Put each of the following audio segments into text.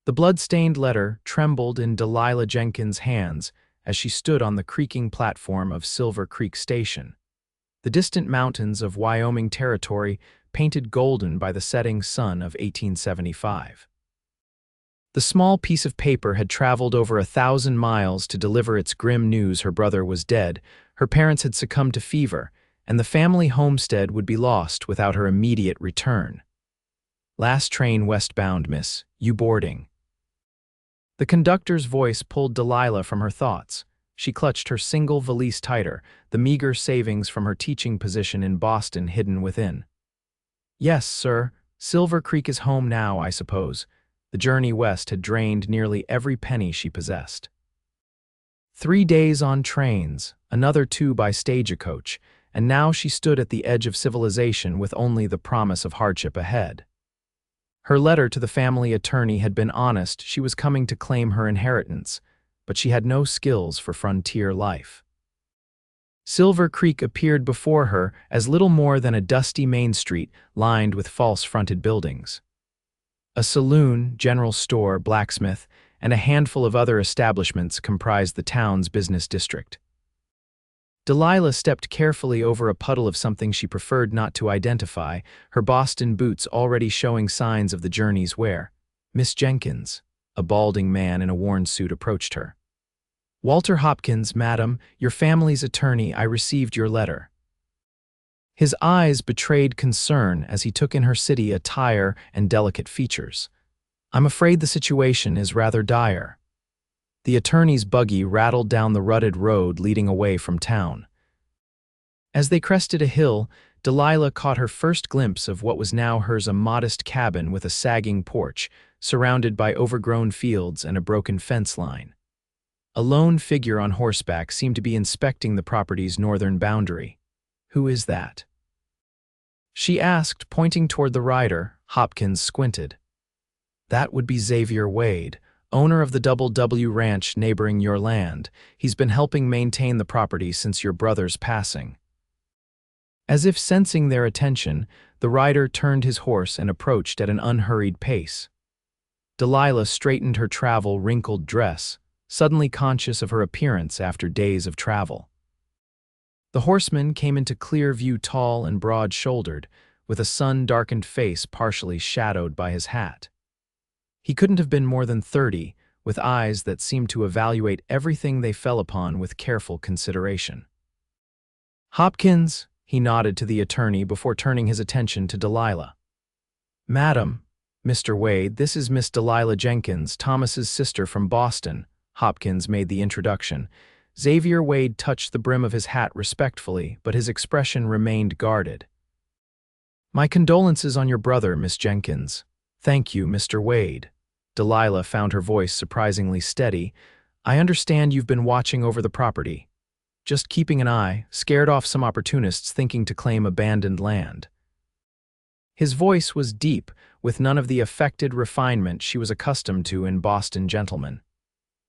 The blood-stained letter trembled in Delilah Jenkins' hands as she stood on the creaking platform of Silver Creek Station. The distant mountains of Wyoming Territory painted golden by the setting sun of 1875. The small piece of paper had traveled over 1,000 miles to deliver its grim news. Her brother was dead, her parents had succumbed to fever, and the family homestead would be lost without her immediate return. "Last train westbound, miss. You boarding?" The conductor's voice pulled Delilah from her thoughts. She clutched her single valise tighter, the meager savings from her teaching position in Boston hidden within. "Yes, sir. Silver Creek is home now, I suppose." The journey west had drained nearly every penny she possessed. 3 days on trains, another 2 by stagecoach, and now she stood at the edge of civilization with only the promise of hardship ahead. Her letter to the family attorney had been honest. She was coming to claim her inheritance, but she had no skills for frontier life. Silver Creek appeared before her as little more than a dusty main street lined with false-fronted buildings. A saloon, general store, blacksmith, and a handful of other establishments comprised the town's business district. Delilah stepped carefully over a puddle of something she preferred not to identify, her Boston boots already showing signs of the journey's wear. "Miss Jenkins," a balding man in a worn suit approached her. "Walter Hopkins, madam, your family's attorney. I received your letter." His eyes betrayed concern as he took in her city attire and delicate features. "I'm afraid the situation is rather dire." The attorney's buggy rattled down the rutted road leading away from town. As they crested a hill, Delilah caught her first glimpse of what was now hers, a modest cabin with a sagging porch, surrounded by overgrown fields and a broken fence line. A lone figure on horseback seemed to be inspecting the property's northern boundary. "Who is that?" she asked, pointing toward the rider. Hopkins squinted. "That would be Xavier Wade, owner of the Double W Ranch neighboring your land. He's been helping maintain the property since your brother's passing." As if sensing their attention, the rider turned his horse and approached at an unhurried pace. Delilah straightened her travel-wrinkled dress, suddenly conscious of her appearance after days of travel. The horseman came into clear view, tall and broad-shouldered, with a sun-darkened face partially shadowed by his hat. He couldn't have been more than 30, with eyes that seemed to evaluate everything they fell upon with careful consideration. "Hopkins," he nodded to the attorney before turning his attention to Delilah. "Madam, Mr. Wade, this is Miss Delilah Jenkins, Thomas's sister from Boston." Hopkins made the introduction. Xavier Wade touched the brim of his hat respectfully, but his expression remained guarded. "My condolences on your brother, Miss Jenkins." "Thank you, Mr. Wade." Delilah found her voice surprisingly steady. "I understand you've been watching over the property. Just keeping an eye, scared off some opportunists thinking to claim abandoned land." His voice was deep, with none of the affected refinement she was accustomed to in Boston gentlemen.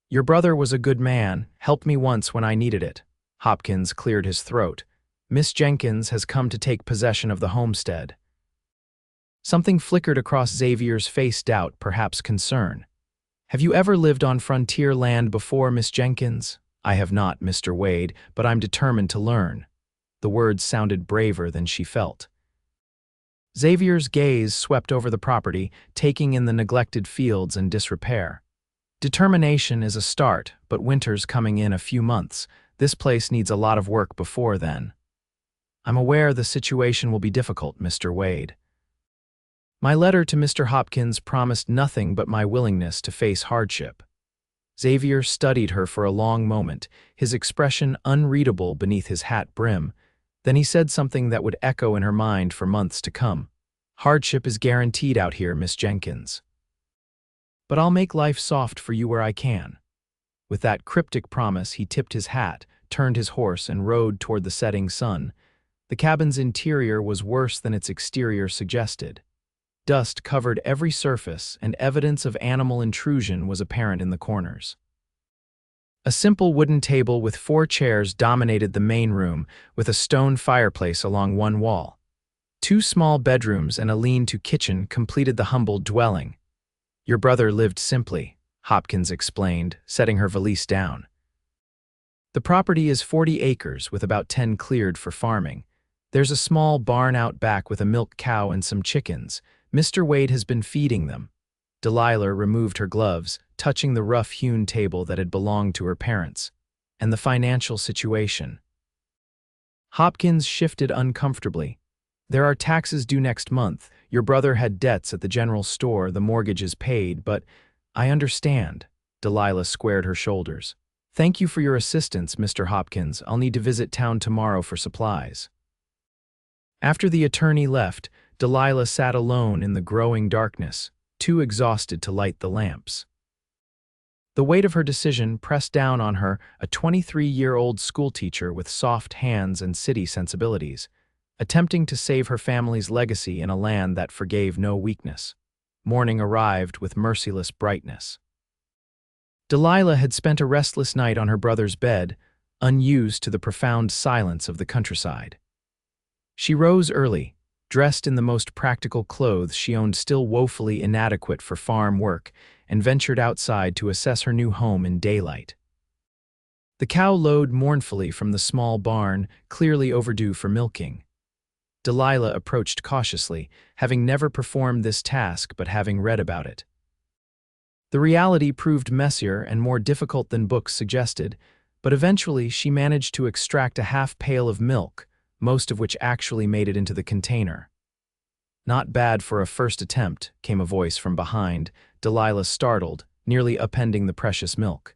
"Your brother was a good man, helped me once when I needed it." Hopkins cleared his throat. "Miss Jenkins has come to take possession of the homestead." Something flickered across Xavier's face, doubt, perhaps concern. "Have you ever lived on frontier land before, Miss Jenkins?" "I have not, Mr. Wade, but I'm determined to learn." The words sounded braver than she felt. Xavier's gaze swept over the property, taking in the neglected fields and disrepair. "Determination is a start, but winter's coming in a few months. This place needs a lot of work before then." "I'm aware the situation will be difficult, Mr. Wade." "My letter to Mr. Hopkins promised nothing but my willingness to face hardship." Xavier studied her for a long moment, his expression unreadable beneath his hat brim. Then he said something that would echo in her mind for months to come. "Hardship is guaranteed out here, Miss Jenkins. But I'll make life soft for you where I can." With that cryptic promise, he tipped his hat, turned his horse, and rode toward the setting sun. The cabin's interior was worse than its exterior suggested. Dust covered every surface, and evidence of animal intrusion was apparent in the corners. A simple wooden table with 4 chairs dominated the main room, with a stone fireplace along one wall. 2 small bedrooms and a lean-to kitchen completed the humble dwelling. Your brother lived simply, Hopkins explained, setting her valise down. The property is 40 acres with about 10 cleared for farming. There's a small barn out back with a milk cow and some chickens. Mr. Wade has been feeding them. Delilah removed her gloves, touching the rough-hewn table that had belonged to her parents. And the financial situation. Hopkins shifted uncomfortably. There are taxes due next month. Your brother had debts at the general store, the mortgage is paid, but I understand. Delilah squared her shoulders. Thank you for your assistance, Mr. Hopkins. I'll need to visit town tomorrow for supplies. After the attorney left, Delilah sat alone in the growing darkness, too exhausted to light the lamps. The weight of her decision pressed down on her, a 23-year-old schoolteacher with soft hands and city sensibilities, attempting to save her family's legacy in a land that forgave no weakness. Morning arrived with merciless brightness. Delilah had spent a restless night on her brother's bed, unused to the profound silence of the countryside. She rose early, dressed in the most practical clothes she owned still woefully inadequate for farm work, and ventured outside to assess her new home in daylight. The cow lowed mournfully from the small barn, clearly overdue for milking. Delilah approached cautiously, having never performed this task but having read about it. The reality proved messier and more difficult than books suggested, but eventually she managed to extract a half pail of milk, most of which actually made it into the container. Not bad for a first attempt, came a voice from behind, Delilah startled, nearly upending the precious milk.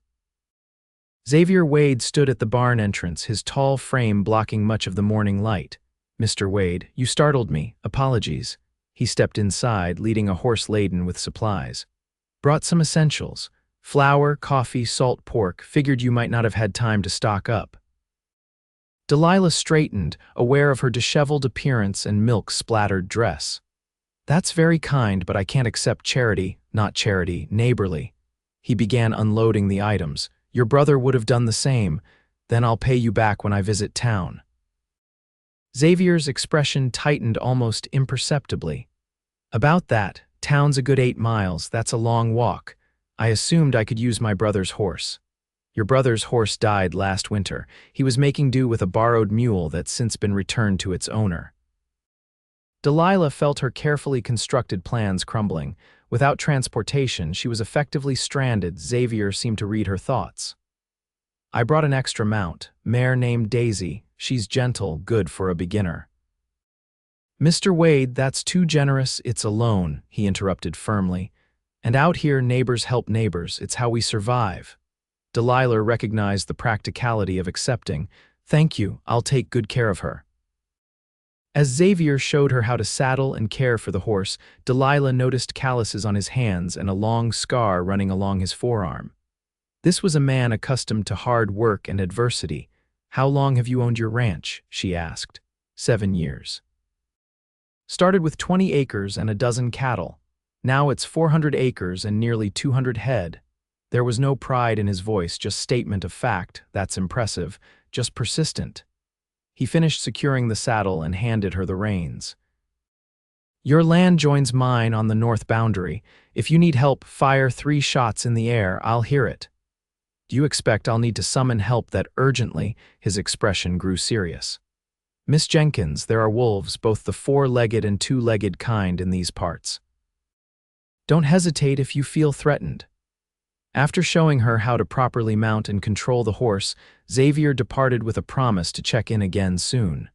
Xavier Wade stood at the barn entrance, his tall frame blocking much of the morning light. Mr. Wade, you startled me, apologies. He stepped inside, leading a horse laden with supplies. Brought some essentials, flour, coffee, salt pork, figured you might not have had time to stock up. Delilah straightened, aware of her disheveled appearance and milk-splattered dress. That's very kind, but I can't accept charity, not charity, neighborly. He began unloading the items. Your brother would have done the same. Then I'll pay you back when I visit town. Xavier's expression tightened almost imperceptibly. About that, town's a good 8 miles, that's a long walk. I assumed I could use my brother's horse. Your brother's horse died last winter. He was making do with a borrowed mule that's since been returned to its owner. Delilah felt her carefully constructed plans crumbling. Without transportation, she was effectively stranded. Xavier seemed to read her thoughts. I brought an extra mount, mare named Daisy. She's gentle, good for a beginner. Mr. Wade, that's too generous, it's a loan, he interrupted firmly. And out here, neighbors help neighbors, it's how we survive. Delilah recognized the practicality of accepting. Thank you, I'll take good care of her. As Xavier showed her how to saddle and care for the horse, Delilah noticed calluses on his hands and a long scar running along his forearm. This was a man accustomed to hard work and adversity. How long have you owned your ranch? She asked. 7 years. Started with 20 acres and a dozen cattle. Now it's 400 acres and nearly 200 head. There was no pride in his voice, just statement of fact. That's impressive, just persistent. He finished securing the saddle and handed her the reins. Your land joins mine on the north boundary. If you need help, fire 3 shots in the air, I'll hear it. Do you expect I'll need to summon help that urgently? His expression grew serious. Miss Jenkins, there are wolves, both the 4-legged and 2-legged kind in these parts. Don't hesitate if you feel threatened. After showing her how to properly mount and control the horse, Xavier departed with a promise to check in again soon.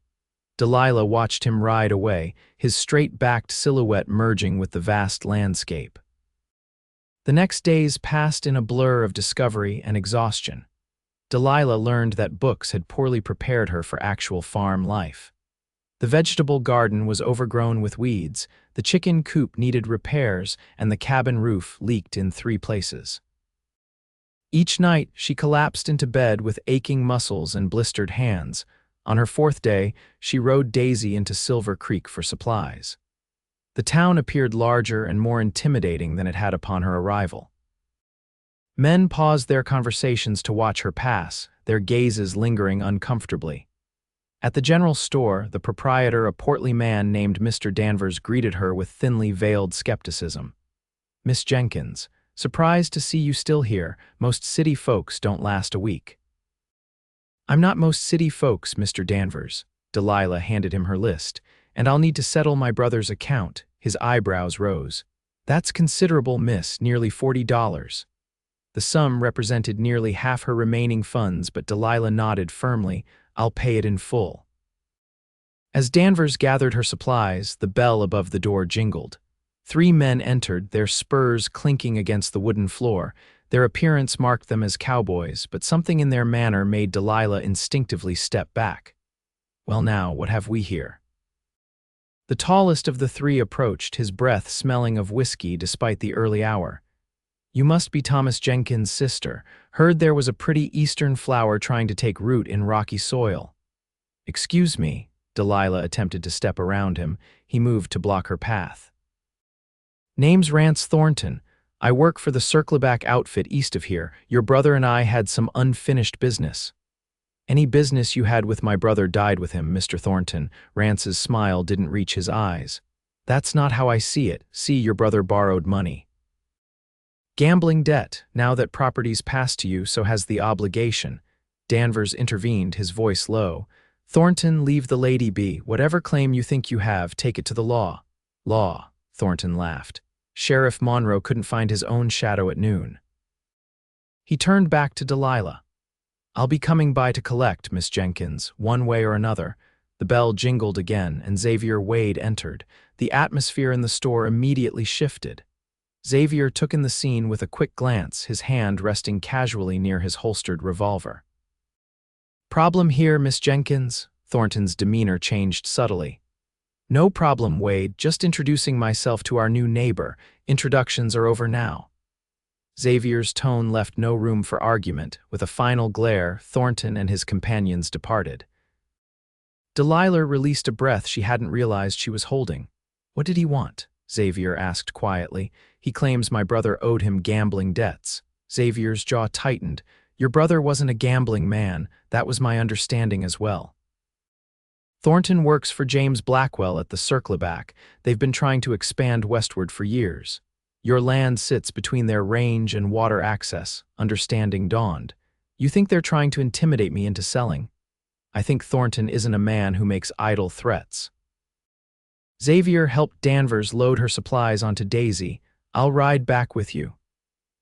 Delilah watched him ride away, his straight-backed silhouette merging with the vast landscape. The next days passed in a blur of discovery and exhaustion. Delilah learned that books had poorly prepared her for actual farm life. The vegetable garden was overgrown with weeds, the chicken coop needed repairs, and the cabin roof leaked in 3 places. Each night, she collapsed into bed with aching muscles and blistered hands. On her 4th day, she rode Daisy into Silver Creek for supplies. The town appeared larger and more intimidating than it had upon her arrival. Men paused their conversations to watch her pass, their gazes lingering uncomfortably. At the general store, the proprietor, a portly man named Mr. Danvers, greeted her with thinly veiled skepticism. Miss Jenkins. Surprised to see you still here. Most city folks don't last a week." "I'm not most city folks, Mr. Danvers." Delilah handed him her list. "And I'll need to settle my brother's account." His eyebrows rose. "That's considerable, miss, nearly $40. The sum represented nearly half her remaining funds, but Delilah nodded firmly. "I'll pay it in full." As Danvers gathered her supplies, the bell above the door jingled. 3 men entered, their spurs clinking against the wooden floor. Their appearance marked them as cowboys, but something in their manner made Delilah instinctively step back. "Well now, what have we here?" The tallest of the 3 approached, his breath smelling of whiskey despite the early hour. "You must be Thomas Jenkins' sister. Heard there was a pretty eastern flower trying to take root in rocky soil." "Excuse me." Delilah attempted to step around him. He moved to block her path. "Name's Rance Thornton. I work for the Circleback outfit east of here. Your brother and I had some unfinished business." "Any business you had with my brother died with him, Mr. Thornton." Rance's smile didn't reach his eyes. "That's not how I see it. See, your brother borrowed money. Gambling debt. Now that property's passed to you, so has the obligation." Danvers intervened, his voice low. "Thornton, leave the lady be. Whatever claim you think you have, take it to the law." "Law," Thornton laughed. "Sheriff Monroe couldn't find his own shadow at noon." He turned back to Delilah. "I'll be coming by to collect, Miss Jenkins, one way or another." The bell jingled again, and Xavier Wade entered. The atmosphere in the store immediately shifted. Xavier took in the scene with a quick glance, his hand resting casually near his holstered revolver. "Problem here, Miss Jenkins?" Thornton's demeanor changed subtly. "No problem, Wade. Just introducing myself to our new neighbor. Introductions are over now." Xavier's tone left no room for argument. With a final glare, Thornton and his companions departed. Delilah released a breath she hadn't realized she was holding. "What did he want?" Xavier asked quietly. "He claims my brother owed him gambling debts." Xavier's jaw tightened. "Your brother wasn't a gambling man. That was my understanding as well." "Thornton works for James Blackwell at the Circleback. They've been trying to expand westward for years. Your land sits between their range and water access." Understanding dawned. "You think they're trying to intimidate me into selling?" "I think Thornton isn't a man who makes idle threats." Xavier helped Danvers load her supplies onto Daisy. "I'll ride back with you."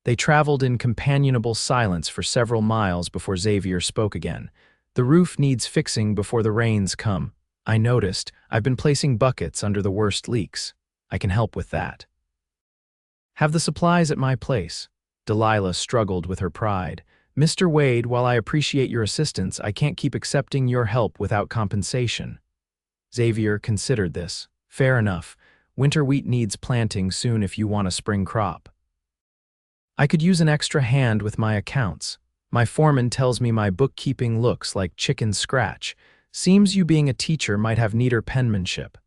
They traveled in companionable silence for several miles before Xavier spoke again. "The roof needs fixing before the rains come. I noticed. I've been placing buckets under the worst leaks. I can help with that." "Have the supplies at my place." Delilah struggled with her pride. "Mr. Wade, while I appreciate your assistance, I can't keep accepting your help without compensation." Xavier considered this. "Fair enough. Winter wheat needs planting soon if you want a spring crop. I could use an extra hand with my accounts. My foreman tells me my bookkeeping looks like chicken scratch. Seems you being a teacher might have neater penmanship."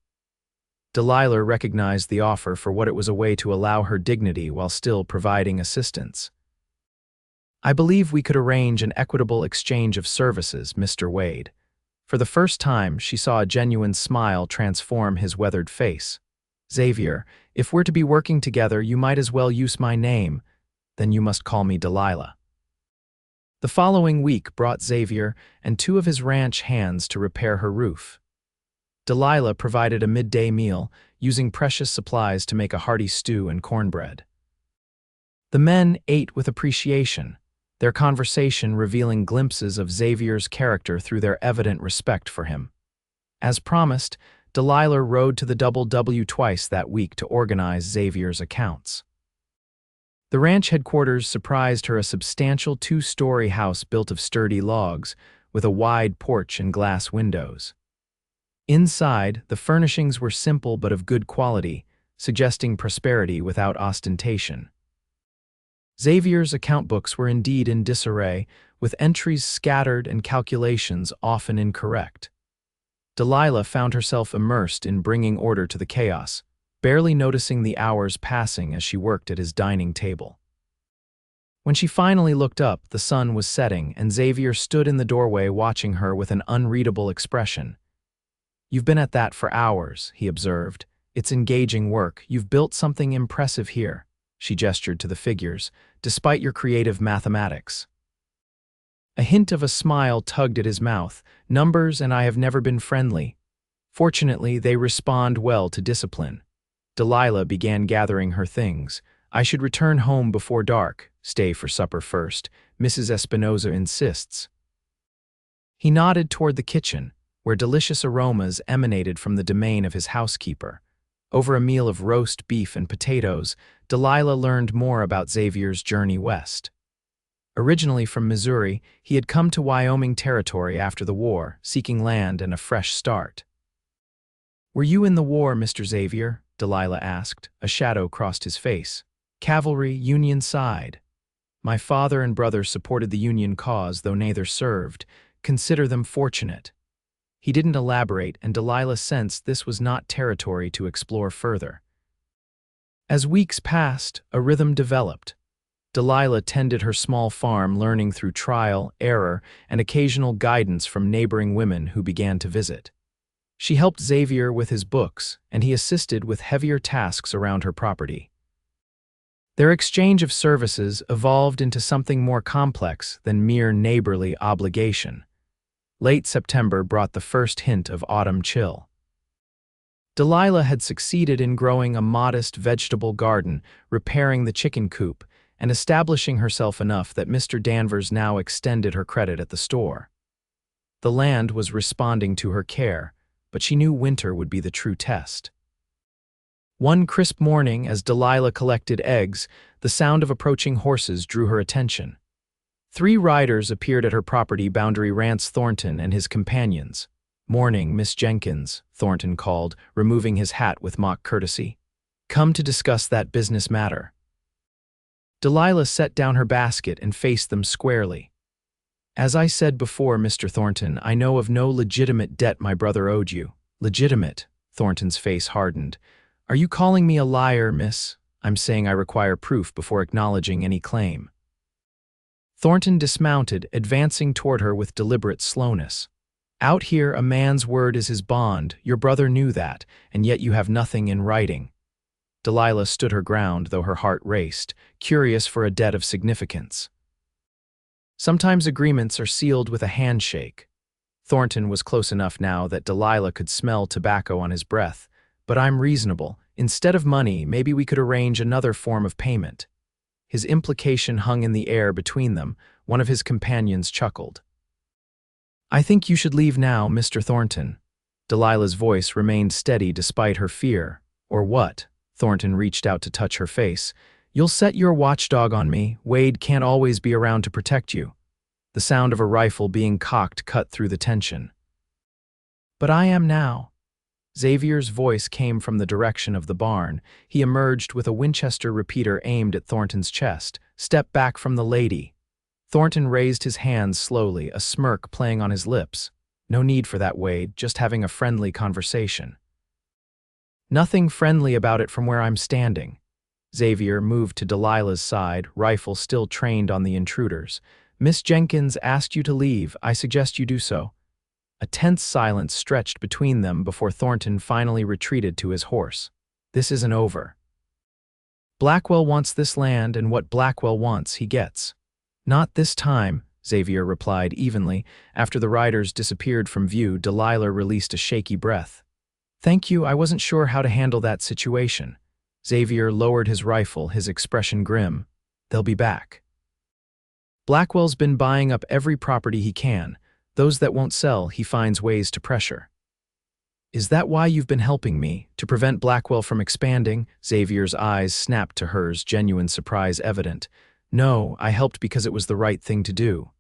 Delilah recognized the offer for what it was, a way to allow her dignity while still providing assistance. "I believe we could arrange an equitable exchange of services, Mr. Wade." For the first time, she saw a genuine smile transform his weathered face. "Xavier, if we're to be working together, you might as well use my name. Then you must call me Delilah." The following week brought Xavier and 2 of his ranch hands to repair her roof. Delilah provided a midday meal, using precious supplies to make a hearty stew and cornbread. The men ate with appreciation, their conversation revealing glimpses of Xavier's character through their evident respect for him. As promised, Delilah rode to the Double W twice that week to organize Xavier's accounts. The ranch headquarters surprised her, a substantial 2-story house built of sturdy logs, with a wide porch and glass windows. Inside, the furnishings were simple but of good quality, suggesting prosperity without ostentation. Xavier's account books were indeed in disarray, with entries scattered and calculations often incorrect. Delilah found herself immersed in bringing order to the chaos, barely noticing the hours passing as she worked at his dining table. When she finally looked up, the sun was setting, and Xavier stood in the doorway watching her with an unreadable expression. "You've been at that for hours," he observed. "It's engaging work. You've built something impressive here." She gestured to the figures, despite your creative mathematics. A hint of a smile tugged at his mouth. Numbers and I have never been friendly. Fortunately, they respond well to discipline. Delilah began gathering her things. I should return home before dark. Stay for supper first, Mrs. Espinosa insists. He nodded toward the kitchen, where delicious aromas emanated from the domain of his housekeeper. Over a meal of roast beef and potatoes, Delilah learned more about Xavier's journey west. Originally from Missouri, he had come to Wyoming Territory after the war, seeking land and a fresh start. "Were you in the war, Mr. Xavier?" Delilah asked. A shadow crossed his face. "Cavalry, Union side. My father and brother supported the Union cause, though neither served. Consider them fortunate." He didn't elaborate, and Delilah sensed this was not territory to explore further. As weeks passed, a rhythm developed. Delilah tended her small farm, learning through trial, error, and occasional guidance from neighboring women who began to visit. She helped Xavier with his books, and he assisted with heavier tasks around her property. Their exchange of services evolved into something more complex than mere neighborly obligation. Late September brought the first hint of autumn chill. Delilah had succeeded in growing a modest vegetable garden, repairing the chicken coop, and establishing herself enough that Mr. Danvers now extended her credit at the store. The land was responding to her care, but she knew winter would be the true test. One crisp morning, as Delilah collected eggs, the sound of approaching horses drew her attention. 3 riders appeared at her property boundary. Rance Thornton and his companions. "Morning, Miss Jenkins," Thornton called, removing his hat with mock courtesy. "Come to discuss that business matter." Delilah set down her basket and faced them squarely. "As I said before, Mr. Thornton, I know of no legitimate debt my brother owed you." "Legitimate?" Thornton's face hardened. "Are you calling me a liar, miss?" "I'm saying I require proof before acknowledging any claim." Thornton dismounted, advancing toward her with deliberate slowness. "Out here, a man's word is his bond. Your brother knew that, and yet you have nothing in writing." Delilah stood her ground, though her heart raced, curious for a debt of significance. Sometimes agreements are sealed with a handshake. Thornton was close enough now that Delilah could smell tobacco on his breath. "But I'm reasonable. Instead of money, maybe we could arrange another form of payment." His implication hung in the air between them. One of his companions chuckled. "I think you should leave now, Mr. Thornton." Delilah's voice remained steady despite her fear. "Or what?" Thornton reached out to touch her face. "You'll set your watchdog on me. Wade can't always be around to protect you." The sound of a rifle being cocked cut through the tension. "But I am now." Xavier's voice came from the direction of the barn. He emerged with a Winchester repeater aimed at Thornton's chest. "Step back from the lady." Thornton raised his hands slowly, a smirk playing on his lips. "No need for that, Wade, just having a friendly conversation." "Nothing friendly about it from where I'm standing." Xavier moved to Delilah's side, rifle still trained on the intruders. "Miss Jenkins asked you to leave. I suggest you do so." A tense silence stretched between them before Thornton finally retreated to his horse. "This isn't over. Blackwell wants this land, and what Blackwell wants, he gets." "Not this time," Xavier replied evenly. After the riders disappeared from view, Delilah released a shaky breath. "Thank you, I wasn't sure how to handle that situation." Xavier lowered his rifle, his expression grim. "They'll be back. Blackwell's been buying up every property he can. Those that won't sell, he finds ways to pressure." "Is that why you've been helping me, to prevent Blackwell from expanding?" Xavier's eyes snapped to hers, genuine surprise evident. "No, I helped because it was the right thing to do."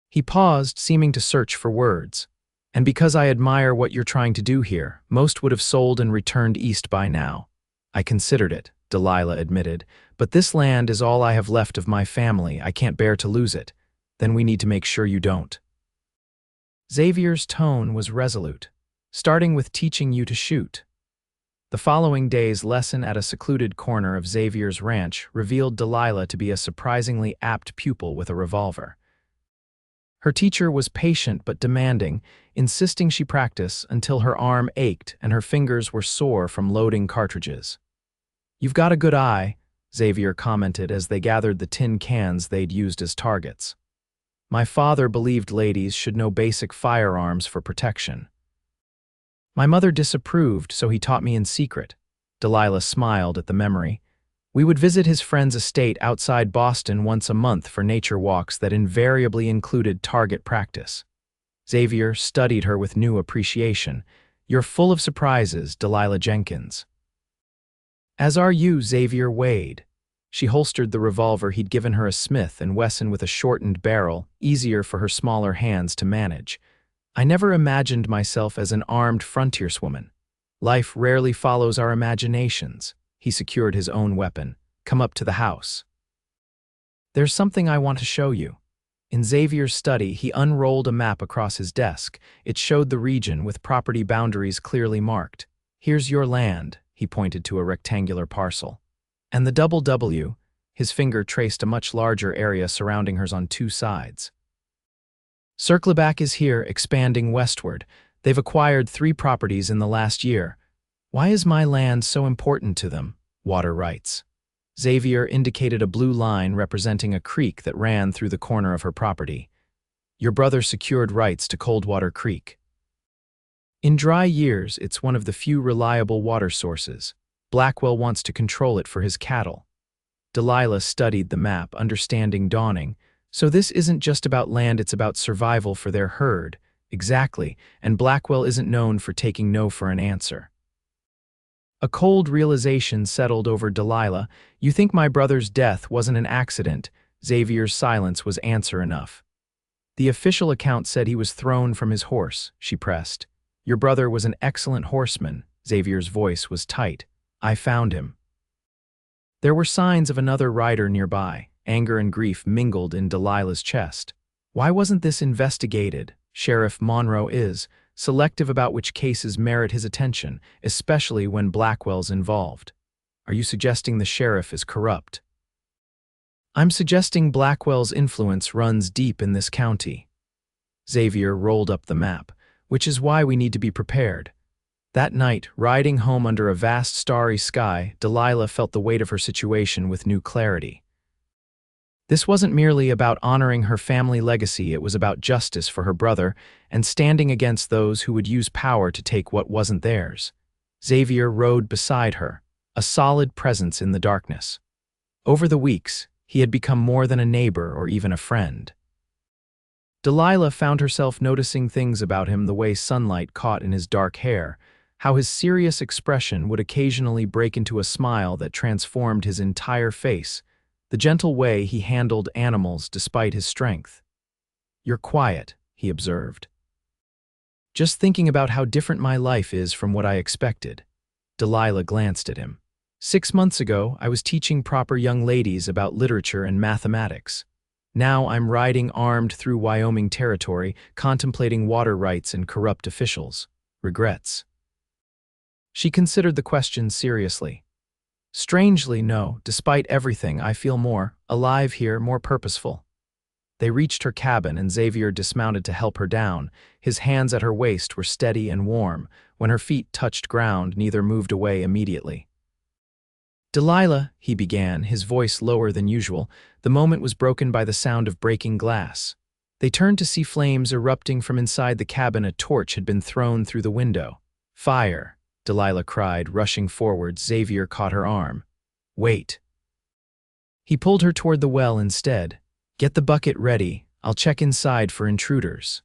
He paused, seeming to search for words. "And because I admire what you're trying to do here. Most would have sold and returned east by now." "I considered it," Delilah admitted, "but this land is all I have left of my family. I can't bear to lose it. Then we need to make sure you don't." Xavier's tone was resolute, starting with teaching you to shoot. The following day's lesson at a secluded corner of Xavier's ranch revealed Delilah to be a surprisingly apt pupil with a revolver. Her teacher was patient but demanding, insisting she practice until her arm ached and her fingers were sore from loading cartridges. "You've got a good eye. Xavier commented as they gathered the tin cans they'd used as targets. My father believed ladies should know basic firearms for protection. My mother disapproved, so he taught me in secret. Delilah smiled at the memory. We would visit his friend's estate outside Boston once a month for nature walks that invariably included target practice. Xavier studied her with new appreciation. You're full of surprises, Delilah Jenkins. As are you, Xavier Wade. She holstered the revolver he'd given her, a Smith & Wesson with a shortened barrel, easier for her smaller hands to manage. I never imagined myself as an armed frontierswoman. Life rarely follows our imaginations. He secured his own weapon. Come up to the house. There's something I want to show you. In Xavier's study, he unrolled a map across his desk. It showed the region with property boundaries clearly marked. Here's your land, he pointed to a rectangular parcel. And the double W, his finger traced a much larger area surrounding hers on two sides. Circleback is here, expanding westward. They've acquired 3 properties in the last year. Why is my land so important to them? Water rights. Xavier indicated a blue line representing a creek that ran through the corner of her property. Your brother secured rights to Coldwater Creek. In dry years, it's one of the few reliable water sources. Blackwell wants to control it for his cattle. Delilah studied the map, understanding dawning. So this isn't just about land, it's about survival for their herd. Exactly, and Blackwell isn't known for taking no for an answer. A cold realization settled over Delilah. You think my brother's death wasn't an accident? Xavier's silence was answer enough. The official account said he was thrown from his horse, she pressed. Your brother was an excellent horseman. Xavier's voice was tight. I found him. There were signs of another rider nearby. Anger and grief mingled in Delilah's chest. Why wasn't this investigated? Sheriff Monroe is selective about which cases merit his attention, especially when Blackwell's involved. Are you suggesting the sheriff is corrupt? I'm suggesting Blackwell's influence runs deep in this county. Xavier rolled up the map, which is why we need to be prepared. That night, riding home under a vast starry sky, Delilah felt the weight of her situation with new clarity. This wasn't merely about honoring her family legacy, it was about justice for her brother and standing against those who would use power to take what wasn't theirs. Xavier rode beside her, a solid presence in the darkness. Over the weeks, he had become more than a neighbor or even a friend. Delilah found herself noticing things about him, the way sunlight caught in his dark hair, how his serious expression would occasionally break into a smile that transformed his entire face, the gentle way he handled animals despite his strength. You're quiet, he observed. Just thinking about how different my life is from what I expected. Delilah glanced at him. 6 months ago, I was teaching proper young ladies about literature and mathematics. Now I'm riding armed through Wyoming Territory, contemplating water rights and corrupt officials. Regrets. She considered the question seriously. Strangely, no. Despite everything, I feel more alive here, more purposeful. They reached her cabin and Xavier dismounted to help her down. His hands at her waist were steady and warm. When her feet touched ground, neither moved away immediately. Delilah, he began, his voice lower than usual. The moment was broken by the sound of breaking glass. They turned to see flames erupting from inside the cabin. A torch had been thrown through the window. Fire! Delilah cried, rushing forward. Xavier caught her arm. Wait. He pulled her toward the well instead. Get the bucket ready. I'll check inside for intruders.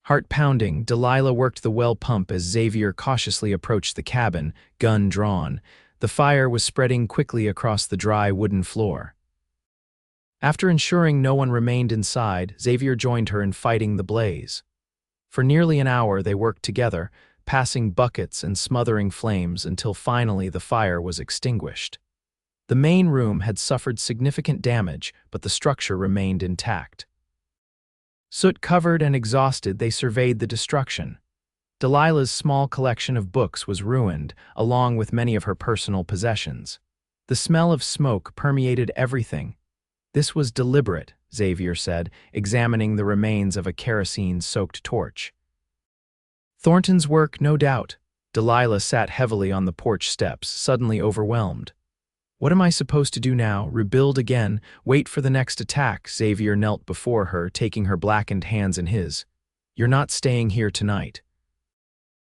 Heart pounding, Delilah worked the well pump as Xavier cautiously approached the cabin, gun drawn. The fire was spreading quickly across the dry wooden floor. After ensuring no one remained inside, Xavier joined her in fighting the blaze. For nearly an hour they worked together, passing buckets and smothering flames until finally the fire was extinguished. The main room had suffered significant damage, but the structure remained intact. Soot-covered and exhausted, they surveyed the destruction. Delilah's small collection of books was ruined, along with many of her personal possessions. The smell of smoke permeated everything. This was deliberate, Xavier said, examining the remains of a kerosene-soaked torch. Thornton's work, no doubt. Delilah sat heavily on the porch steps, suddenly overwhelmed. What am I supposed to do now? Rebuild again? Wait for the next attack? Xavier knelt before her, taking her blackened hands in his. You're not staying here tonight.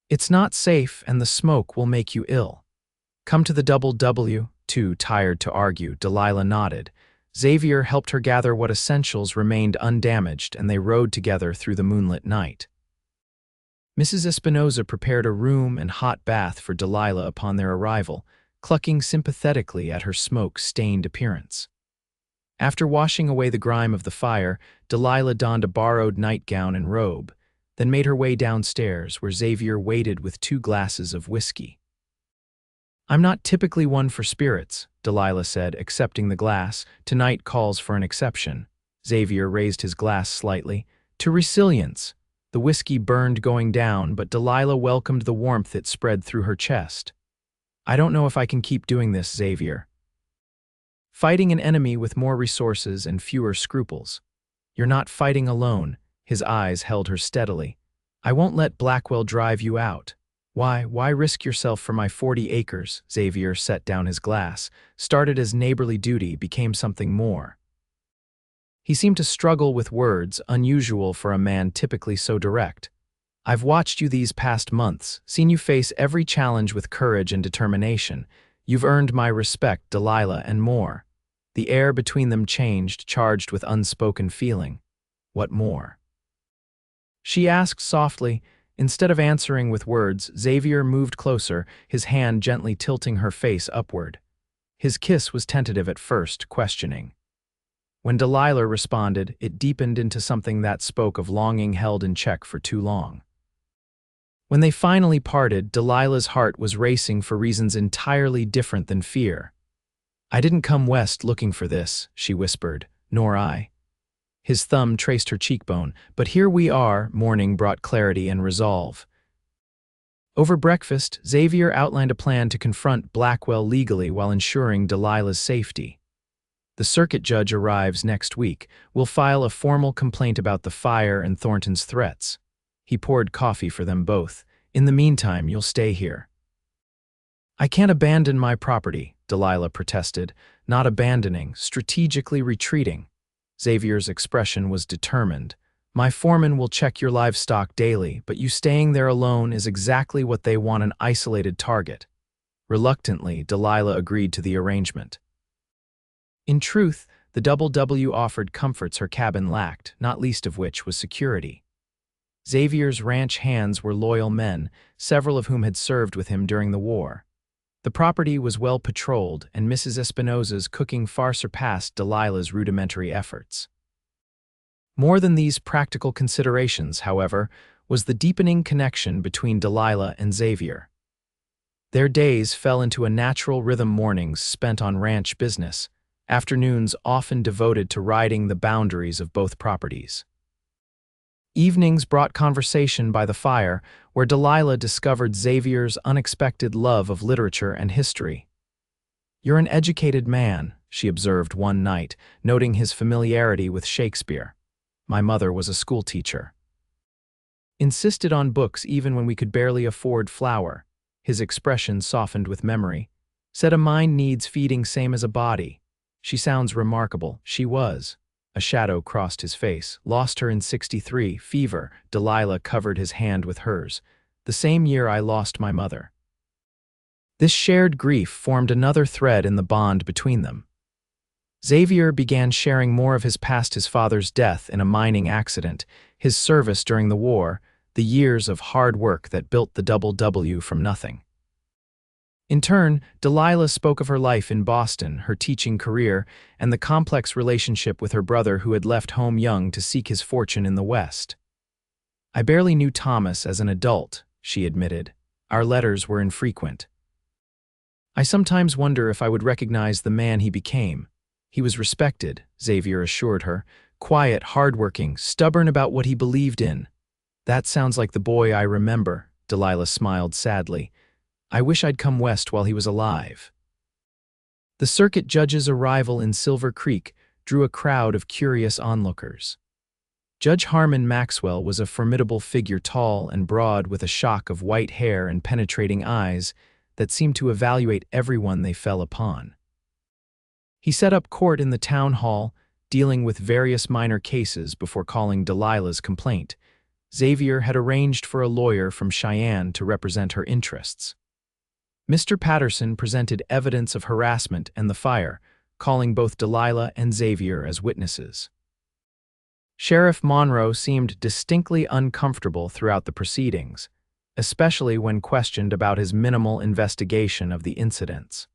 It's not safe, and the smoke will make you ill. Come to the double W. Too tired to argue, Delilah nodded. Xavier helped her gather what essentials remained undamaged, and they rode together through the moonlit night. Mrs. Espinosa prepared a room and hot bath for Delilah upon their arrival, clucking sympathetically at her smoke-stained appearance. After washing away the grime of the fire, Delilah donned a borrowed nightgown and robe, then made her way downstairs, where Xavier waited with 2 glasses of whiskey. I'm not typically one for spirits, Delilah said, accepting the glass. Tonight calls for an exception. Xavier raised his glass slightly. To resilience. The whiskey burned going down, but Delilah welcomed the warmth it spread through her chest. I don't know if I can keep doing this, Xavier. Fighting an enemy with more resources and fewer scruples. You're not fighting alone. His eyes held her steadily. I won't let Blackwell drive you out. Why risk yourself for my 40 acres? Xavier set down his glass. Started as neighborly duty, became something more. He seemed to struggle with words, unusual for a man typically so direct. I've watched you these past months, seen you face every challenge with courage and determination. You've earned my respect, Delilah, and more. The air between them changed, charged with unspoken feeling. What more? She asked softly. Instead of answering with words, Xavier moved closer, his hand gently tilting her face upward. His kiss was tentative at first, questioning. When Delilah responded, it deepened into something that spoke of longing held in check for too long. When they finally parted, Delilah's heart was racing for reasons entirely different than fear. I didn't come west looking for this, she whispered, nor I. His thumb traced her cheekbone, but here we are. Morning brought clarity and resolve. Over breakfast, Xavier outlined a plan to confront Blackwell legally while ensuring Delilah's safety. The circuit judge arrives next week. We'll file a formal complaint about the fire and Thornton's threats. He poured coffee for them both. In the meantime, you'll stay here. I can't abandon my property, Delilah protested, not abandoning, strategically retreating. Xavier's expression was determined. My foreman will check your livestock daily, but you staying there alone is exactly what they want, an isolated target. Reluctantly, Delilah agreed to the arrangement. In truth, the Double W offered comforts her cabin lacked, not least of which was security. Xavier's ranch hands were loyal men, several of whom had served with him during the war. The property was well patrolled, and Mrs. Espinosa's cooking far surpassed Delilah's rudimentary efforts. More than these practical considerations, however, was the deepening connection between Delilah and Xavier. Their days fell into a natural rhythm, mornings spent on ranch business, afternoons often devoted to riding the boundaries of both properties. Evenings brought conversation by the fire, where Delilah discovered Xavier's unexpected love of literature and history. You're an educated man, she observed one night, noting his familiarity with Shakespeare. My mother was a schoolteacher. Insisted on books even when we could barely afford flour. His expression softened with memory. Said a mind needs feeding same as a body. She sounds remarkable. She was. A shadow crossed his face. Lost her in '63, fever. Delilah covered his hand with hers. The same year I lost my mother. This shared grief formed another thread in the bond between them. Xavier began sharing more of his past, his father's death in a mining accident, his service during the war, the years of hard work that built the Double W from nothing. In turn, Delilah spoke of her life in Boston, her teaching career, and the complex relationship with her brother who had left home young to seek his fortune in the West. I barely knew Thomas as an adult, she admitted. Our letters were infrequent. I sometimes wonder if I would recognize the man he became. He was respected, Xavier assured her, quiet, hardworking, stubborn about what he believed in. That sounds like the boy I remember, Delilah smiled sadly. I wish I'd come west while he was alive. The circuit judge's arrival in Silver Creek drew a crowd of curious onlookers. Judge Harmon Maxwell was a formidable figure, tall and broad, with a shock of white hair and penetrating eyes that seemed to evaluate everyone they fell upon. He set up court in the town hall, dealing with various minor cases before calling Delilah's complaint. Xavier had arranged for a lawyer from Cheyenne to represent her interests. Mr. Patterson presented evidence of harassment and the fire, calling both Delilah and Xavier as witnesses. Sheriff Monroe seemed distinctly uncomfortable throughout the proceedings, especially when questioned about his minimal investigation of the incidents.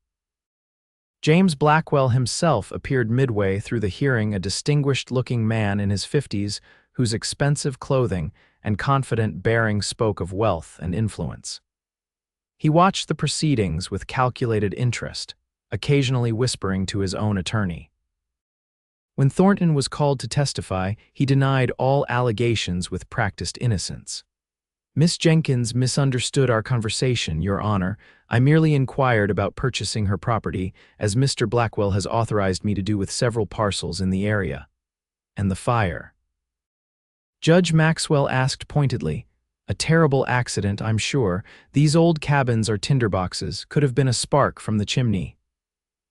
James Blackwell himself appeared midway through the hearing, a distinguished-looking man in his 50s whose expensive clothing and confident bearing spoke of wealth and influence. He watched the proceedings with calculated interest, occasionally whispering to his own attorney. When Thornton was called to testify, he denied all allegations with practiced innocence. "Miss Jenkins misunderstood our conversation, Your Honor. I merely inquired about purchasing her property, as Mr. Blackwell has authorized me to do with several parcels in the area." "And the fire?" Judge Maxwell asked pointedly. "A terrible accident, I'm sure. These old cabins are tinderboxes. Could have been a spark from the chimney."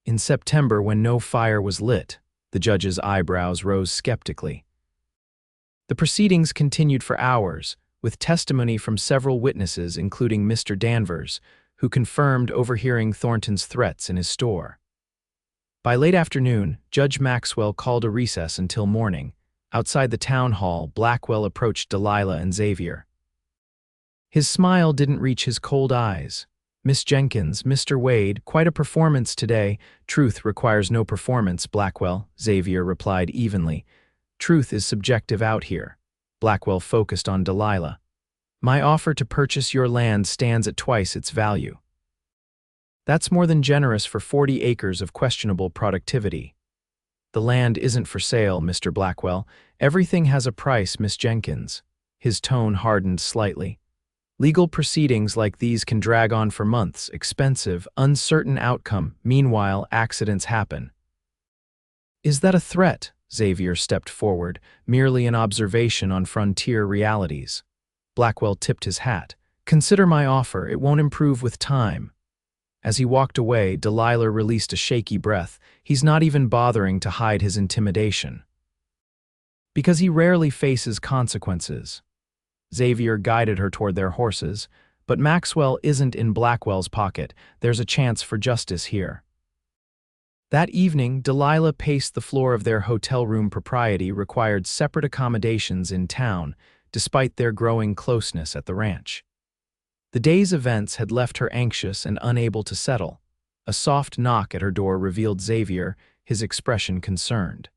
"In September, when no fire was lit." The judge's eyebrows rose skeptically. The proceedings continued for hours, with testimony from several witnesses, including Mr. Danvers, who confirmed overhearing Thornton's threats in his store. By late afternoon, Judge Maxwell called a recess until morning. Outside the town hall, Blackwell approached Delilah and Xavier. His smile didn't reach his cold eyes. "Miss Jenkins, Mr. Wade, quite a performance today." "Truth requires no performance, Blackwell," Xavier replied evenly. "Truth is subjective out here." Blackwell focused on Delilah. "My offer to purchase your land stands at twice its value." "That's more than generous for 40 acres of questionable productivity." "The land isn't for sale, Mr. Blackwell. Everything has a price, Miss Jenkins." His tone hardened slightly. "Legal proceedings like these can drag on for months, expensive, uncertain outcome. Meanwhile, accidents happen." "Is that a threat?" Xavier stepped forward, merely an observation on frontier realities. Blackwell tipped his hat. "Consider my offer. It won't improve with time." As he walked away, Delilah released a shaky breath. He's not even bothering to hide his intimidation. Because he rarely faces consequences. Xavier guided her toward their horses, but Maxwell isn't in Blackwell's pocket. There's a chance for justice here. That evening, Delilah paced the floor of their hotel room. Propriety required separate accommodations in town, despite their growing closeness at the ranch. The day's events had left her anxious and unable to settle. A soft knock at her door revealed Xavier, his expression concerned.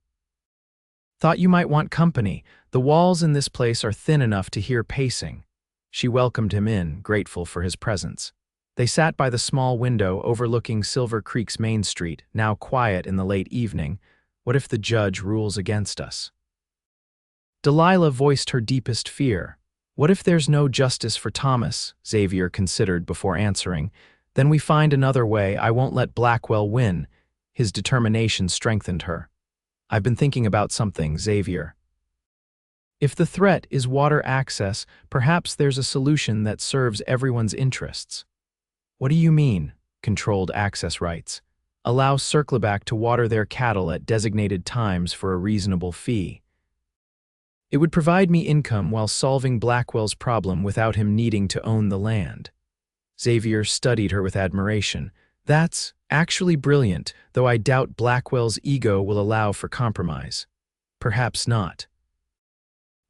"Thought you might want company. The walls in this place are thin enough to hear pacing." She welcomed him in, grateful for his presence. They sat by the small window overlooking Silver Creek's Main Street, now quiet in the late evening. "What if the judge rules against us?" Delilah voiced her deepest fear. "What if there's no justice for Thomas?" Xavier considered before answering. "Then we find another way. I won't let Blackwell win." His determination strengthened her. "I've been thinking about something, Xavier. If the threat is water access, perhaps there's a solution that serves everyone's interests." "What do you mean?" "Controlled access rights. Allow Circleback to water their cattle at designated times for a reasonable fee. It would provide me income while solving Blackwell's problem without him needing to own the land." Xavier studied her with admiration. "That's actually brilliant, though I doubt Blackwell's ego will allow for compromise." "Perhaps not.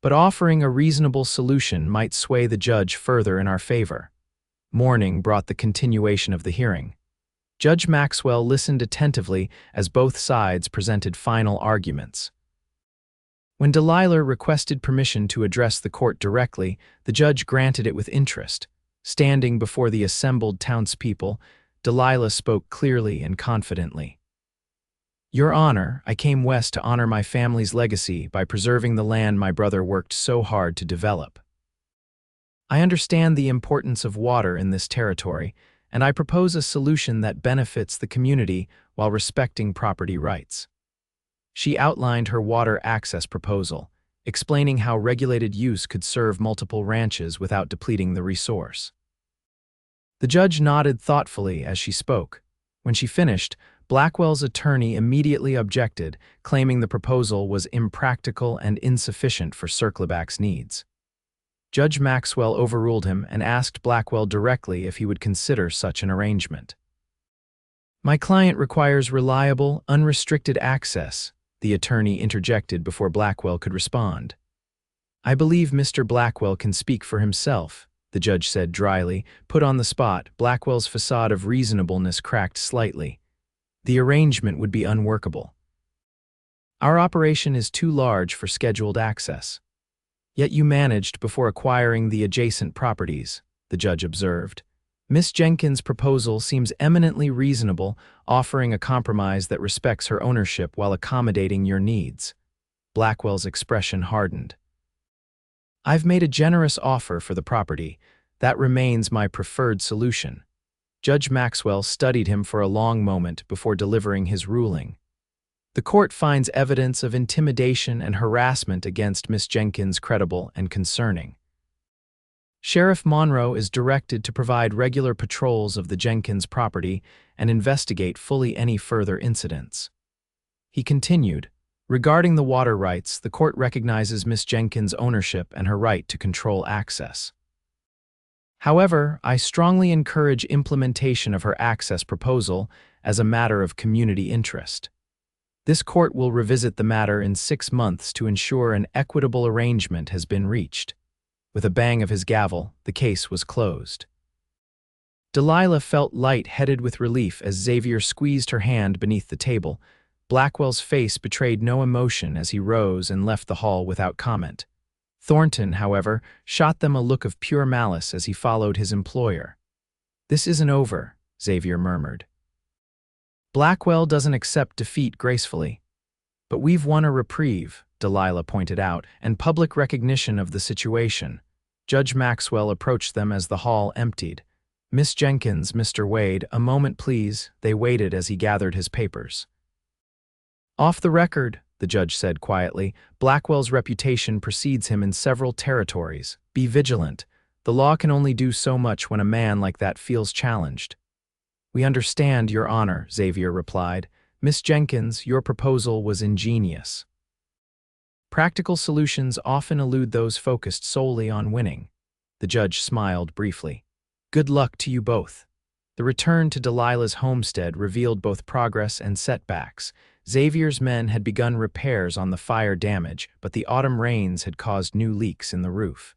But offering a reasonable solution might sway the judge further in our favor." Morning brought the continuation of the hearing. Judge Maxwell listened attentively as both sides presented final arguments. When Delilah requested permission to address the court directly, the judge granted it with interest. Standing before the assembled townspeople, Delilah spoke clearly and confidently. "Your Honor, I came west to honor my family's legacy by preserving the land my brother worked so hard to develop. I understand the importance of water in this territory, and I propose a solution that benefits the community while respecting property rights." She outlined her water access proposal, explaining how regulated use could serve multiple ranches without depleting the resource. The judge nodded thoughtfully as she spoke. When she finished, Blackwell's attorney immediately objected, claiming the proposal was impractical and insufficient for Circleback's needs. Judge Maxwell overruled him and asked Blackwell directly if he would consider such an arrangement. "My client requires reliable, unrestricted access," the attorney interjected before Blackwell could respond. "I believe Mr. Blackwell can speak for himself," the judge said dryly. Put on the spot, Blackwell's facade of reasonableness cracked slightly. "The arrangement would be unworkable. Our operation is too large for scheduled access. Yet you managed before acquiring the adjacent properties," the judge observed. "Miss Jenkins' proposal seems eminently reasonable, offering a compromise that respects her ownership while accommodating your needs." Blackwell's expression hardened. "I've made a generous offer for the property. That remains my preferred solution." Judge Maxwell studied him for a long moment before delivering his ruling. "The court finds evidence of intimidation and harassment against Miss Jenkins credible and concerning. Sheriff Monroe is directed to provide regular patrols of the Jenkins property and investigate fully any further incidents." He continued, "Regarding the water rights, the court recognizes Miss Jenkins' ownership and her right to control access. However, I strongly encourage implementation of her access proposal as a matter of community interest. This court will revisit the matter in 6 months to ensure an equitable arrangement has been reached." With a bang of his gavel, the case was closed. Delilah felt light-headed with relief as Xavier squeezed her hand beneath the table. Blackwell's face betrayed no emotion as he rose and left the hall without comment. Thornton, however, shot them a look of pure malice as he followed his employer. "This isn't over," Xavier murmured. "Blackwell doesn't accept defeat gracefully. But we've won a reprieve," Delilah pointed out, "and public recognition of the situation." Judge Maxwell approached them as the hall emptied. "Miss Jenkins, Mr. Wade, a moment please." They waited as he gathered his papers. "Off the record," the judge said quietly, "Blackwell's reputation precedes him in several territories. Be vigilant. The law can only do so much when a man like that feels challenged." "We understand, Your Honor," Xavier replied. "Miss Jenkins, your proposal was ingenious. Practical solutions often elude those focused solely on winning." The judge smiled briefly. "Good luck to you both." The return to Delilah's homestead revealed both progress and setbacks. Xavier's men had begun repairs on the fire damage, but the autumn rains had caused new leaks in the roof.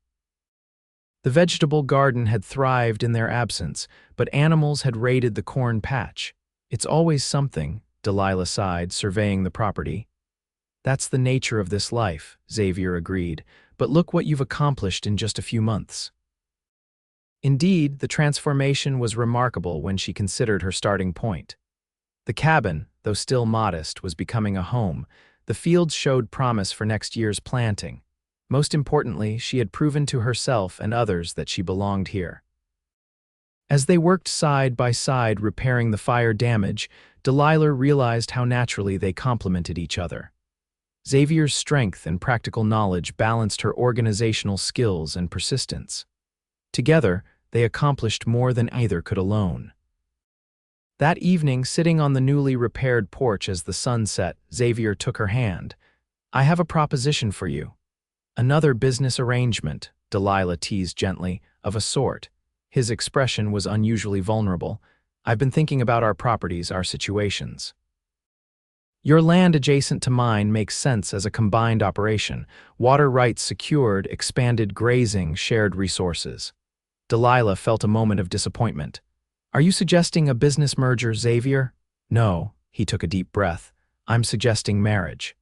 The vegetable garden had thrived in their absence, but animals had raided the corn patch. "It's always something," Delilah sighed, surveying the property. "That's the nature of this life," Xavier agreed, "but look what you've accomplished in just a few months." Indeed, the transformation was remarkable when she considered her starting point. The cabin, though still modest, was becoming a home. The fields showed promise for next year's planting. Most importantly, she had proven to herself and others that she belonged here. As they worked side by side repairing the fire damage, Delilah realized how naturally they complemented each other. Xavier's strength and practical knowledge balanced her organizational skills and persistence. Together, they accomplished more than either could alone. That evening, sitting on the newly repaired porch as the sun set, Xavier took her hand. "I have a proposition for you." "Another business arrangement," Delilah teased gently, "of a sort." His expression was unusually vulnerable. "I've been thinking about our properties, our situations. Your land adjacent to mine makes sense as a combined operation. Water rights secured, expanded grazing, shared resources." Delilah felt a moment of disappointment. "Are you suggesting a business merger, Xavier?" "No," he took a deep breath. "I'm suggesting marriage."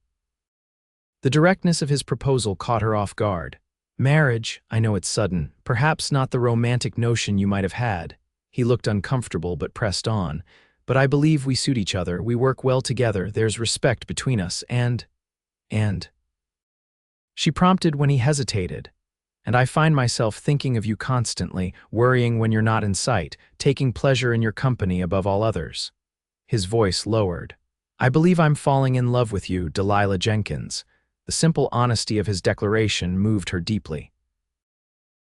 The directness of his proposal caught her off guard. "Marriage, I know it's sudden, perhaps not the romantic notion you might have had." He looked uncomfortable but pressed on. "But I believe we suit each other, we work well together, there's respect between us, and... She prompted when he hesitated. "And I find myself thinking of you constantly, worrying when you're not in sight, taking pleasure in your company above all others." His voice lowered. "I believe I'm falling in love with you, Delilah Jenkins." The simple honesty of his declaration moved her deeply.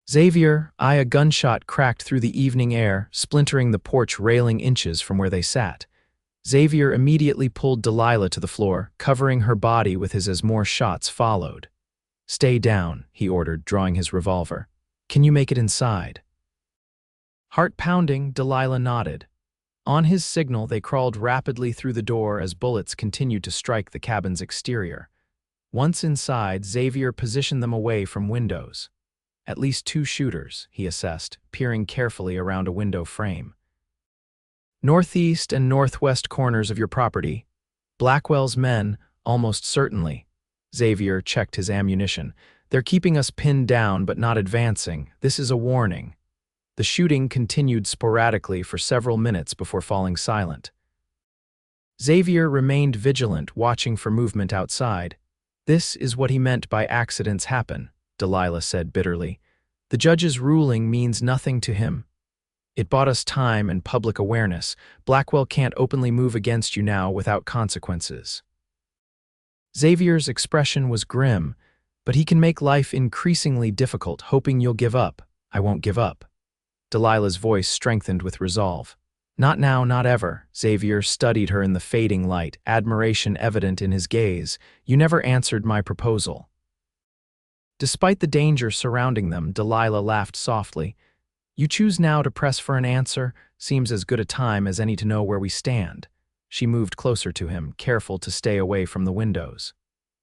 "Xavier," a gunshot cracked through the evening air, splintering the porch railing inches from where they sat. Xavier immediately pulled Delilah to the floor, covering her body with his as more shots followed. "Stay down," he ordered, drawing his revolver. "Can you make it inside?" Heart pounding, Delilah nodded. On his signal, they crawled rapidly through the door as bullets continued to strike the cabin's exterior. Once inside, Xavier positioned them away from windows. At least 2 shooters, he assessed, peering carefully around a window frame. "Northeast and northwest corners of your property. Blackwell's men, almost certainly." Xavier checked his ammunition. "They're keeping us pinned down but not advancing. This is a warning." The shooting continued sporadically for several minutes before falling silent. Xavier remained vigilant, watching for movement outside. "This is what he meant by accidents happen," Delilah said bitterly. "The judge's ruling means nothing to him. It bought us time and public awareness. Blackwell can't openly move against you now without consequences." Xavier's expression was grim, "But he can make life increasingly difficult, hoping you'll give up." "I won't give up." Delilah's voice strengthened with resolve. "Not now, not ever." Xavier studied her in the fading light, admiration evident in his gaze. "You never answered my proposal." Despite the danger surrounding them, Delilah laughed softly. "You choose now to press for an answer? Seems as good a time as any to know where we stand." She moved closer to him, careful to stay away from the windows.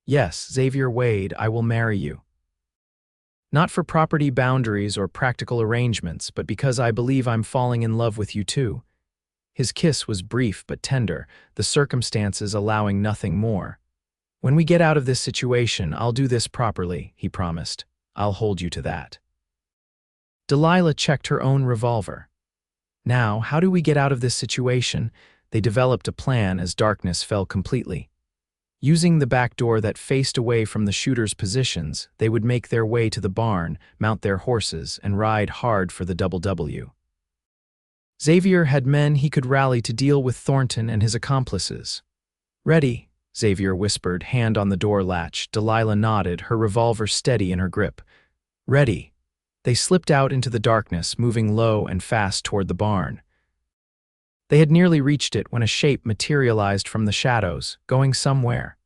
"Yes, Xavier Wade, I will marry you. Not for property boundaries or practical arrangements, but because I believe I'm falling in love with you too." His kiss was brief but tender, the circumstances allowing nothing more. "When we get out of this situation, I'll do this properly," he promised. "I'll hold you to that." Delilah checked her own revolver. "Now, how do we get out of this situation?" They developed a plan as darkness fell completely. Using the back door that faced away from the shooters' positions, they would make their way to the barn, mount their horses, and ride hard for the W. Xavier had men he could rally to deal with Thornton and his accomplices. "Ready," Xavier whispered, hand on the door latch. Delilah nodded, her revolver steady in her grip. "Ready." They slipped out into the darkness, moving low and fast toward the barn. They had nearly reached it when a shape materialized from the shadows, going somewhere.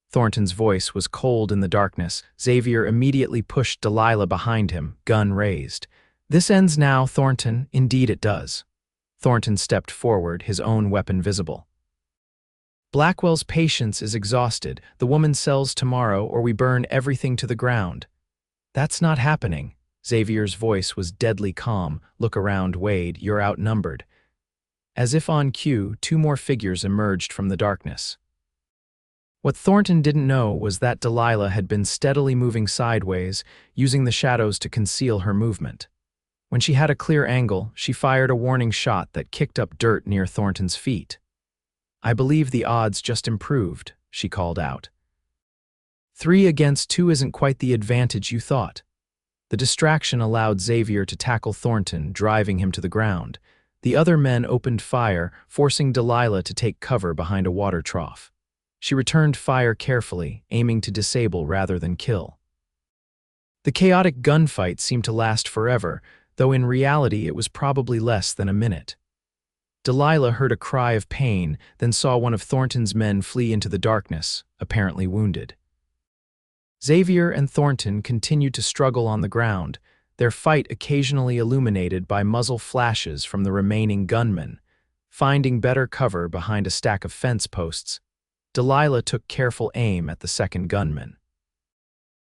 Thornton's voice was cold in the darkness. Xavier immediately pushed Delilah behind him, gun raised. "This ends now, Thornton." "Indeed it does." Thornton stepped forward, his own weapon visible. "Blackwell's patience is exhausted. The woman sells tomorrow, or we burn everything to the ground." "That's not happening." Xavier's voice was deadly calm. "Look around, Wade, you're outnumbered." As if on cue, 2 more figures emerged from the darkness. What Thornton didn't know was that Delilah had been steadily moving sideways, using the shadows to conceal her movement. When she had a clear angle, she fired a warning shot that kicked up dirt near Thornton's feet. "I believe the odds just improved," she called out. 3 against 2 isn't quite the advantage you thought." The distraction allowed Xavier to tackle Thornton, driving him to the ground. The other men opened fire, forcing Delilah to take cover behind a water trough. She returned fire carefully, aiming to disable rather than kill. The chaotic gunfight seemed to last forever, though in reality it was probably less than a minute. Delilah heard a cry of pain, then saw one of Thornton's men flee into the darkness, apparently wounded. Xavier and Thornton continued to struggle on the ground, their fight occasionally illuminated by muzzle flashes from the remaining gunmen. Finding better cover behind a stack of fence posts, Delilah took careful aim at the second gunman.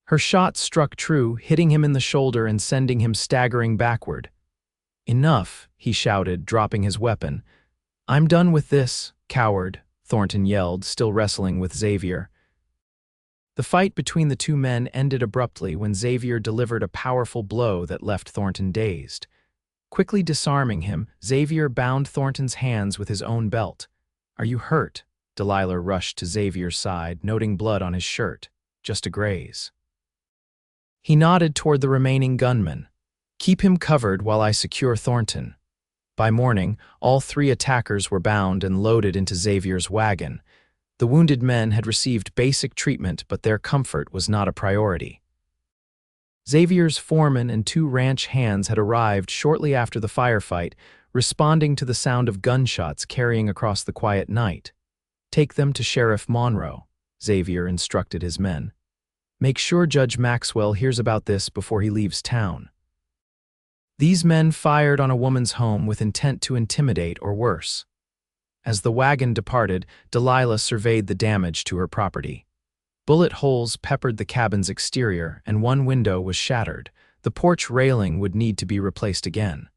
Her shot struck true, hitting him in the shoulder and sending him staggering backward. "Enough," he shouted, dropping his weapon. "I'm done with this, coward," Thornton yelled, still wrestling with Xavier. The fight between the 2 men ended abruptly when Xavier delivered a powerful blow that left Thornton dazed. Quickly disarming him, Xavier bound Thornton's hands with his own belt. "Are you hurt?" Delilah rushed to Xavier's side, noting blood on his shirt. "Just a graze." He nodded toward the remaining gunman. "Keep him covered while I secure Thornton." By morning, all 3 attackers were bound and loaded into Xavier's wagon. The wounded men had received basic treatment, but their comfort was not a priority. Xavier's foreman and 2 ranch hands had arrived shortly after the firefight, responding to the sound of gunshots carrying across the quiet night. "Take them to Sheriff Monroe," Xavier instructed his men. "Make sure Judge Maxwell hears about this before he leaves town." These men fired on a woman's home with intent to intimidate or worse. As the wagon departed, Delilah surveyed the damage to her property. Bullet holes peppered the cabin's exterior, and one window was shattered. The porch railing would need to be replaced again.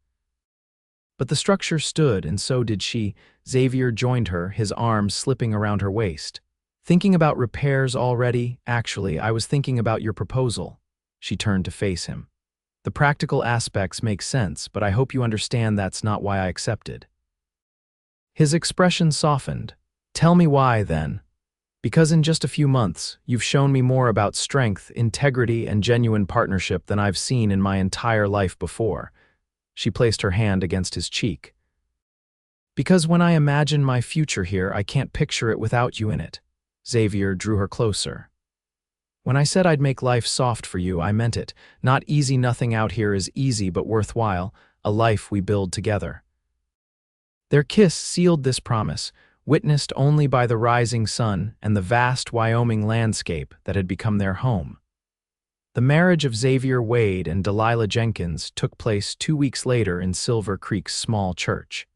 But the structure stood, and so did she. Xavier joined her, his arms slipping around her waist. "Thinking about repairs already? Actually, I was thinking about your proposal." She turned to face him. "The practical aspects make sense, but I hope you understand that's not why I accepted." His expression softened. "Tell me why, then." "Because in just a few months, you've shown me more about strength, integrity, and genuine partnership than I've seen in my entire life before." She placed her hand against his cheek. "Because when I imagine my future here, I can't picture it without you in it." Xavier drew her closer. "When I said I'd make life soft for you, I meant it. Not easy, nothing out here is easy but worthwhile, a life we build together." Their kiss sealed this promise, witnessed only by the rising sun and the vast Wyoming landscape that had become their home. The marriage of Xavier Wade and Delilah Jenkins took place 2 weeks later in Silver Creek's small church.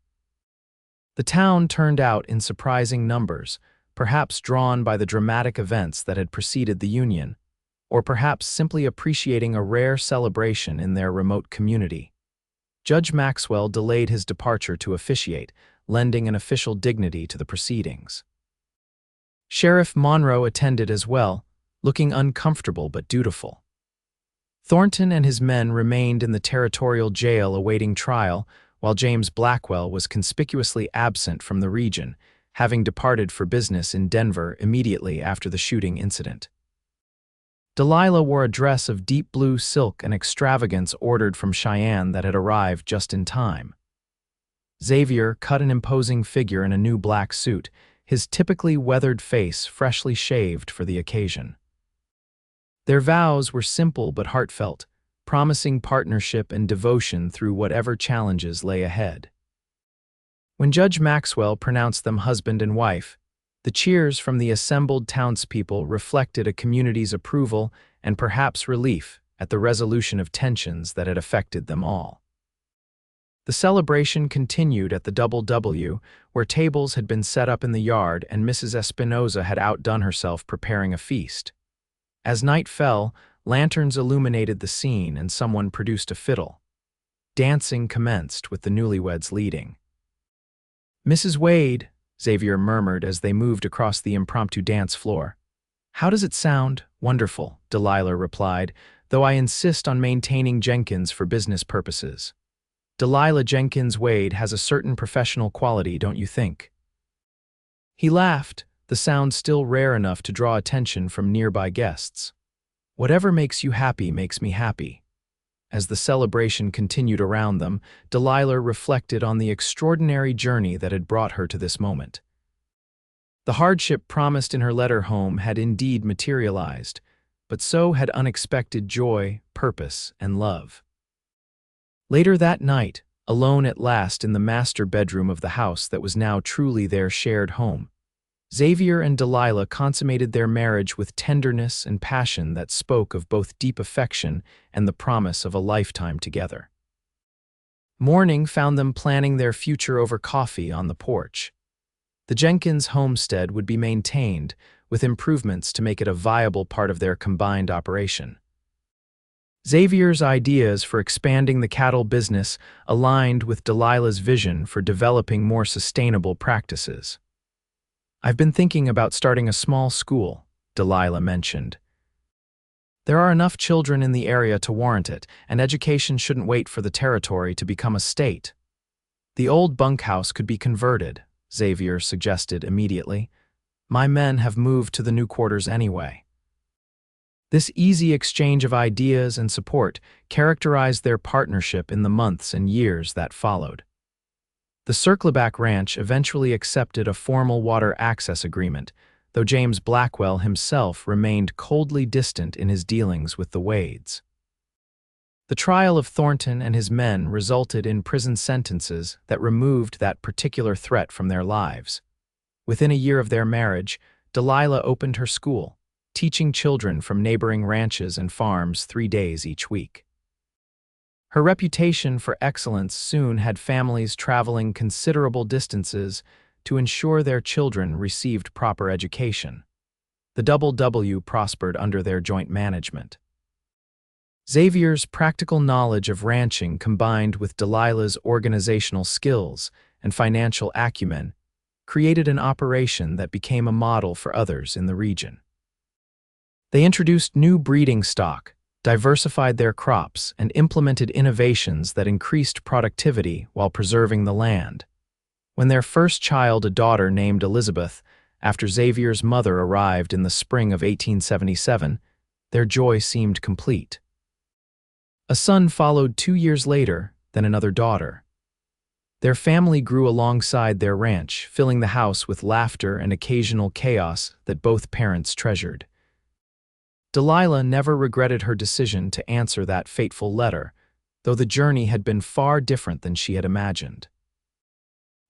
The town turned out in surprising numbers, perhaps drawn by the dramatic events that had preceded the union, or perhaps simply appreciating a rare celebration in their remote community. Judge Maxwell delayed his departure to officiate, lending an official dignity to the proceedings. Sheriff Monroe attended as well, looking uncomfortable but dutiful. Thornton and his men remained in the territorial jail awaiting trial, while James Blackwell was conspicuously absent from the region, having departed for business in Denver immediately after the shooting incident. Delilah wore a dress of deep blue silk, an extravagance ordered from Cheyenne that had arrived just in time. Xavier cut an imposing figure in a new black suit, his typically weathered face freshly shaved for the occasion. Their vows were simple but heartfelt, promising partnership and devotion through whatever challenges lay ahead. When Judge Maxwell pronounced them husband and wife, the cheers from the assembled townspeople reflected a community's approval and perhaps relief at the resolution of tensions that had affected them all. The celebration continued at the Double W, where tables had been set up in the yard and Mrs. Espinoza had outdone herself preparing a feast. As night fell, lanterns illuminated the scene and someone produced a fiddle. Dancing commenced with the newlyweds leading. "Mrs. Wade," Xavier murmured as they moved across the impromptu dance floor. "How does it sound?" "Wonderful," Delilah replied, "though I insist on maintaining Jenkins for business purposes." "Delilah Jenkins Wade has a certain professional quality, don't you think?" He laughed, the sound still rare enough to draw attention from nearby guests. "Whatever makes you happy makes me happy." As the celebration continued around them, Delilah reflected on the extraordinary journey that had brought her to this moment. The hardship promised in her letter home had indeed materialized, but so had unexpected joy, purpose, and love. Later that night, alone at last in the master bedroom of the house that was now truly their shared home, Xavier and Delilah consummated their marriage with tenderness and passion that spoke of both deep affection and the promise of a lifetime together. Morning found them planning their future over coffee on the porch. The Jenkins homestead would be maintained, with improvements to make it a viable part of their combined operation. Xavier's ideas for expanding the cattle business aligned with Delilah's vision for developing more sustainable practices. "I've been thinking about starting a small school," Delilah mentioned. "There are enough children in the area to warrant it, and education shouldn't wait for the territory to become a state." "The old bunkhouse could be converted," Xavier suggested immediately. "My men have moved to the new quarters anyway." This easy exchange of ideas and support characterized their partnership in the months and years that followed. The Circleback Ranch eventually accepted a formal water access agreement, though James Blackwell himself remained coldly distant in his dealings with the Wades. The trial of Thornton and his men resulted in prison sentences that removed that particular threat from their lives. Within a year of their marriage, Delilah opened her school, teaching children from neighboring ranches and farms 3 days each week. Her reputation for excellence soon had families traveling considerable distances to ensure their children received proper education. The Double W prospered under their joint management. Xavier's practical knowledge of ranching combined with Delilah's organizational skills and financial acumen created an operation that became a model for others in the region. They introduced new breeding stock, diversified their crops, and implemented innovations that increased productivity while preserving the land. When their first child, a daughter named Elizabeth, after Xavier's mother arrived in the spring of 1877, their joy seemed complete. A son followed 2 years later, then another daughter. Their family grew alongside their ranch, filling the house with laughter and occasional chaos that both parents treasured. Delilah never regretted her decision to answer that fateful letter, though the journey had been far different than she had imagined.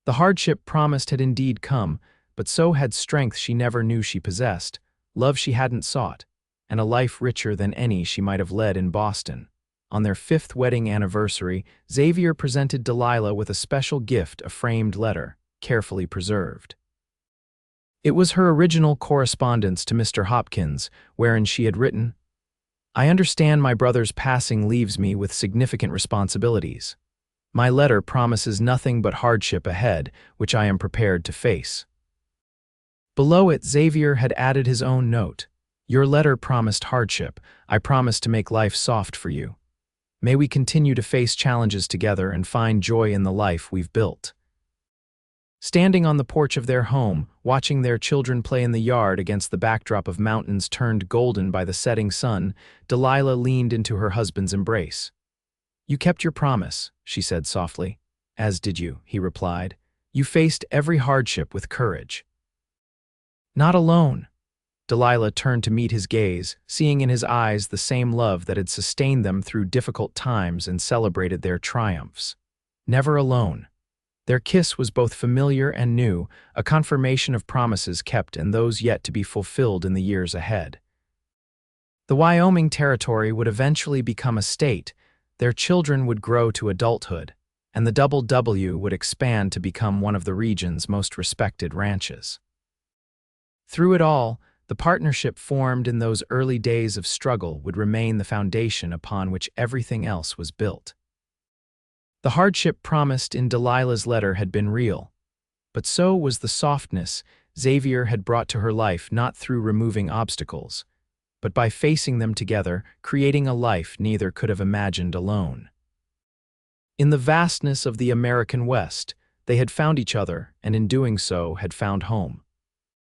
The hardship promised had indeed come, but so had strength she never knew she possessed, love she hadn't sought, and a life richer than any she might have led in Boston. On their 5th wedding anniversary, Xavier presented Delilah with a special gift, a framed letter, carefully preserved. It was her original correspondence to Mr. Hopkins, wherein she had written, "I understand my brother's passing leaves me with significant responsibilities. My letter promises nothing but hardship ahead, which I am prepared to face." Below it, Xavier had added his own note, "Your letter promised hardship. I promise to make life soft for you. May we continue to face challenges together and find joy in the life we've built." Standing on the porch of their home, watching their children play in the yard against the backdrop of mountains turned golden by the setting sun, Delilah leaned into her husband's embrace. "You kept your promise," she said softly. "As did you," he replied. "You faced every hardship with courage." "Not alone." Delilah turned to meet his gaze, seeing in his eyes the same love that had sustained them through difficult times and celebrated their triumphs. Never alone. Their kiss was both familiar and new, a confirmation of promises kept and those yet to be fulfilled in the years ahead. The Wyoming Territory would eventually become a state, their children would grow to adulthood, and the Double W would expand to become one of the region's most respected ranches. Through it all, the partnership formed in those early days of struggle would remain the foundation upon which everything else was built. The hardship promised in Delilah's letter had been real, but so was the softness Xavier had brought to her life, not through removing obstacles, but by facing them together, creating a life neither could have imagined alone. In the vastness of the American West, they had found each other, and in doing so had found home.